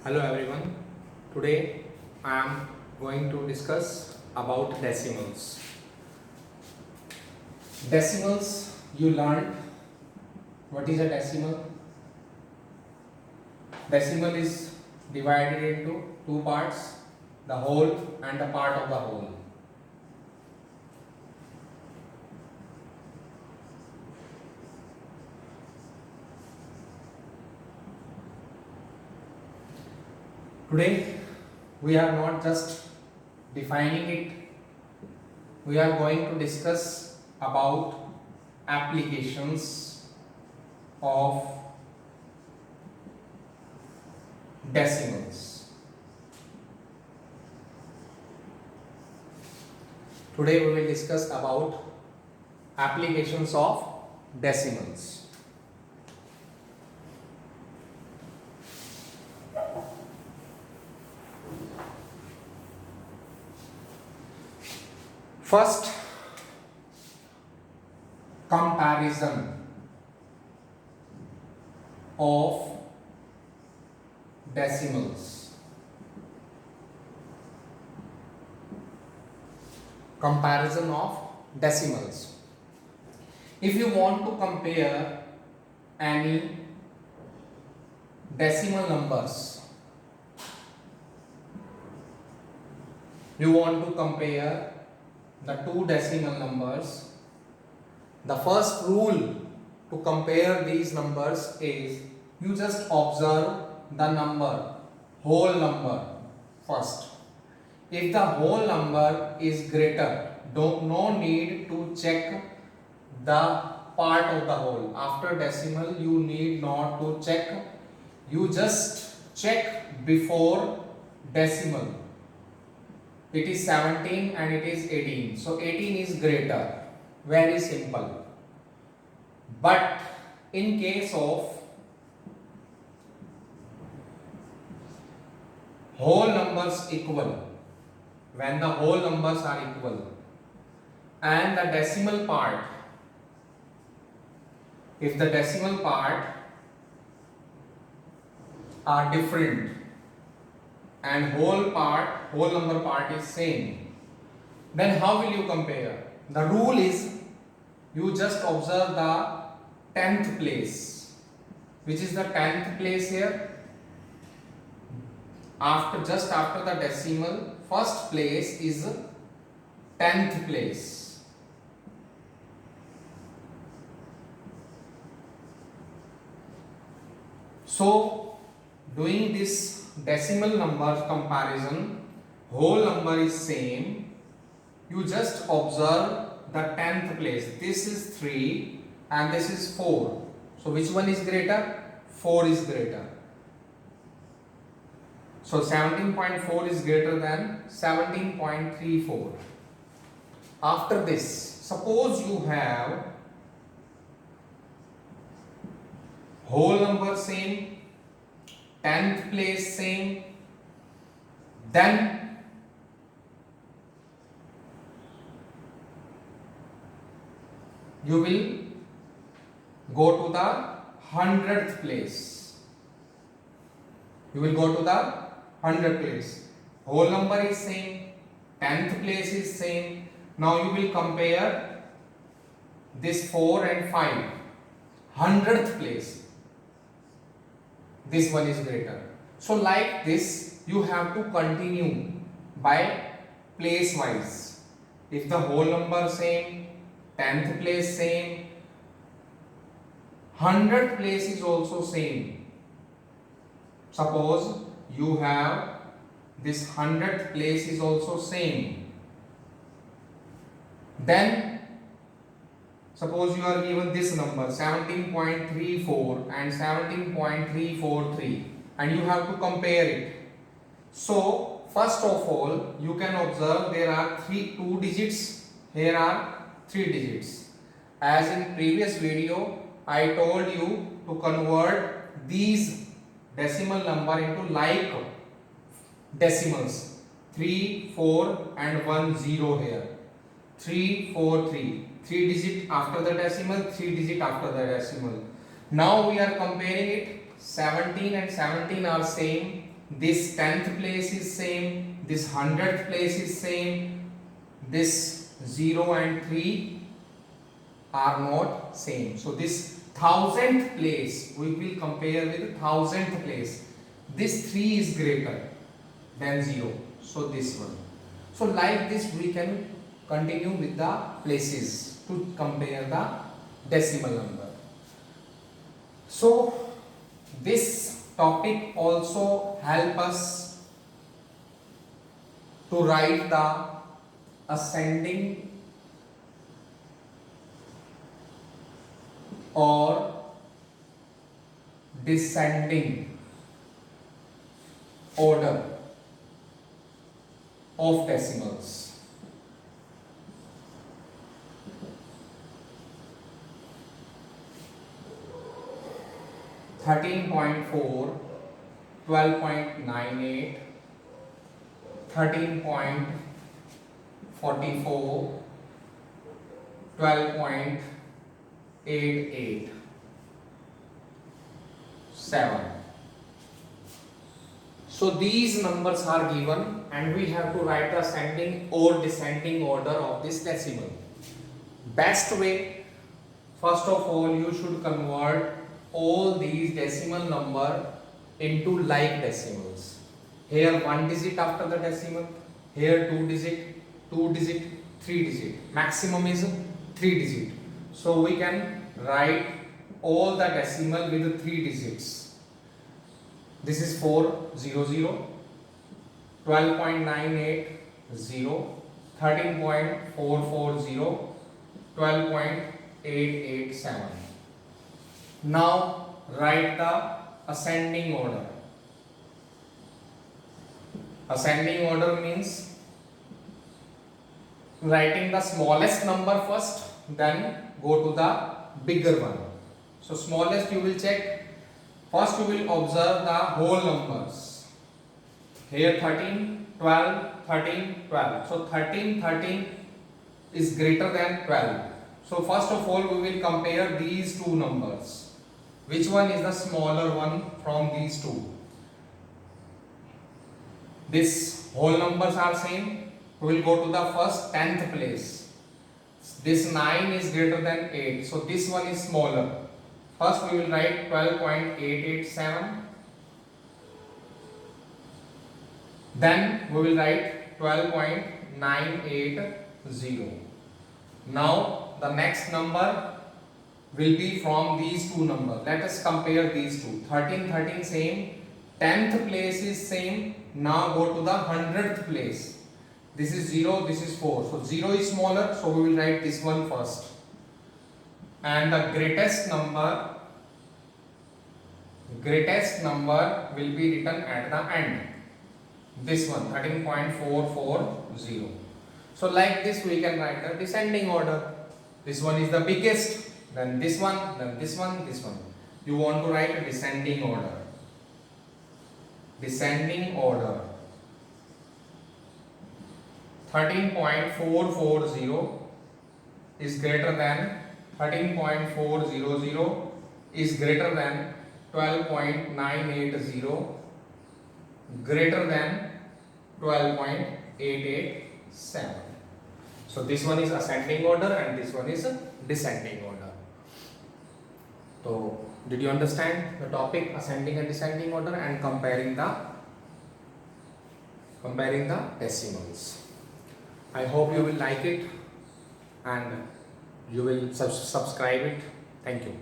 Hello everyone. Today I am going to discuss about decimals. Decimals, you learned what is a decimal? Decimal is divided into two parts, the whole and the part of the whole. Today we are not just defining it, we are going to discuss about applications of decimals. Today we will discuss about applications of decimals. First, comparison of decimals. Comparison of decimals. If you want to compare any decimal numbers, you want to compare the two decimal numbers, the first rule to compare these numbers is you just observe the number, whole number first. If the whole number is greater, no need to check the part of the whole. After decimal, you need not to check. You just check before decimal. It is 17 and it is 18. So 18 is greater. Very simple. But in case of whole numbers equal, when the whole numbers are equal and the decimal part, if the decimal part are different and whole number part is same, then how will you compare? The rule is you just observe the 10th place. Which is the 10th place here? Just after the decimal, first place is 10th place. So doing this decimal number comparison, whole number is same, you just observe the 10th place. This is 3 and this is 4. So which one is greater? 4 is greater. So 17.4 is greater than 17.34. After this, suppose you have whole number same, 10th place same, then you will go to the 100th place. You will go to the 100th place. Whole number is same, 10th place is same. Now you will compare this 4 and 5. 100th place. This one is greater. So like this, you have to continue by place wise. If the whole number same, 10th place same, 100th place is also same. Suppose you have this 100th place is also same. Then suppose you are given this number 17.34 and 17.343 and you have to compare it. So first of all, you can observe there are two digits, here are 3 digits. As in previous video, I told you to convert these decimal number into like decimals. 3, 4 and 1 0 here. 3, 4, 3. 3 digit after the decimal, 3 digit after the decimal. Now we are comparing it. 17 and 17 are same. this 10th place is same, this 100th place is same, this 0 and 3 are not same. So this 1000th place we will compare with 1000th place. This 3 is greater than 0. So this one. So like this we can continue with the places to compare the decimal number. So this topic also help us to write the ascending or descending order of decimals. 13.4, 12.98, 13.44, 12.88, 7. So these numbers are given and we have to write the ascending or descending order of this decimal. Best way, first of all, you should convert all these decimal number into like decimals. Here 1 digit after the decimal, here 2 digit, 2 digit, 3 digit. Maximum is 3 digit. So we can write all the decimal with 3 digits. This is 400, 12.98, 0, 13.440, 12.887. Now write the ascending order. Ascending order means writing the smallest number first, then go to the bigger one. So smallest you will check. First you will observe the whole numbers. Here 13, 12, 13, 12. So 13 is greater than 12. So first of all we will compare these two numbers. Which one is the smaller one from these two? This whole numbers are same. We will go to the first 10th place. This 9 is greater than 8. So this one is smaller. First we will write 12.887. Then we will write 12.980. Now the next number will be from these two numbers. Let us compare these two. 13 same, 10th place is same. Now go to the 100th place. This is 0, this is 4. So 0 is smaller, so we will write this one first. And the greatest number will be written at the end. This one 13.440. So like this we can write the descending order. This one is the biggest, then this one, then this one, this one. You want to write a descending order. Descending order. 13.440 is greater than 13.400 is greater than 12.980 greater than 12.887. So this one is ascending order and this one is descending order. So did you understand the topic ascending and descending order and comparing the decimals? I hope you will like it and you will subscribe it. Thank you.